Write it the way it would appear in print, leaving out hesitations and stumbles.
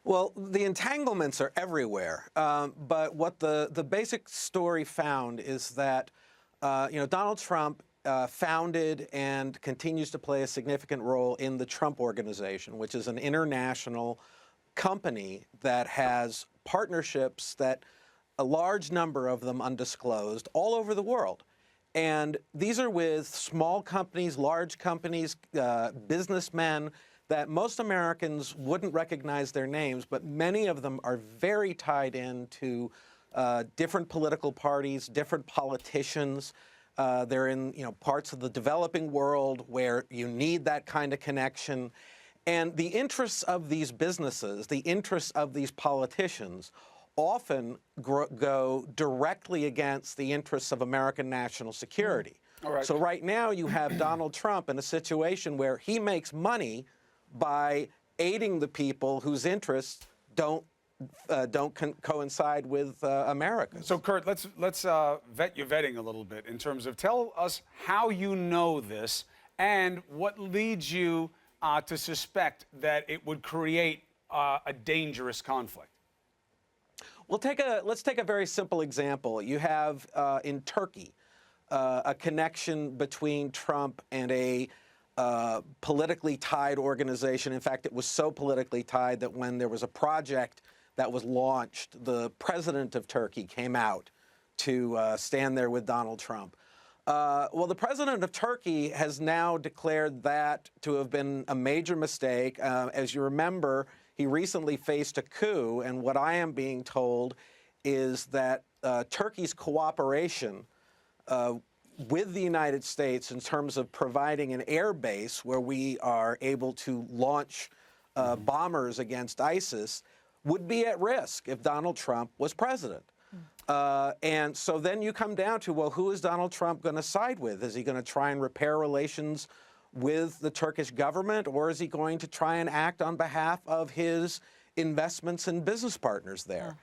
Well, the entanglements are everywhere, but what the basic story found is that Donald Trump founded and continues to play a significant role in the Trump Organization, which is an international company that has partnerships that a large number of them undisclosed all over the world. And these are with small companies, large companies, businessmen that most Americans wouldn't recognize their names, but many of them are very tied into different political parties, different politicians. They're in parts of the developing world where you need that kind of connection. And the interests of these businesses, the interests of these politicians, often go directly against the interests of American national security. All right. So right now you have Donald Trump in a situation where he makes money by aiding the people whose interests don't coincide with America's. So, Kurt, let's vet your vetting a little bit in terms of tell us how you know this and what leads you to suspect that it would create a dangerous conflict. Let's take a very simple example. You have in Turkey a connection between Trump and a politically tied organization. In fact, it was so politically tied that when there was a project that was launched, the president of Turkey came out to stand there with Donald Trump. Well, the president of Turkey has now declared that to have been a major mistake. As you remember, he recently faced a coup, and what I am being told is that Turkey's cooperation with the United States in terms of providing an air base where we are able to launch bombers against ISIS would be at risk if Donald Trump was president. And so then you come down to, well, who is Donald Trump going to side with? Is he going to try and repair relations with the Turkish government, or is he going to try and act on behalf of his investments and business partners there?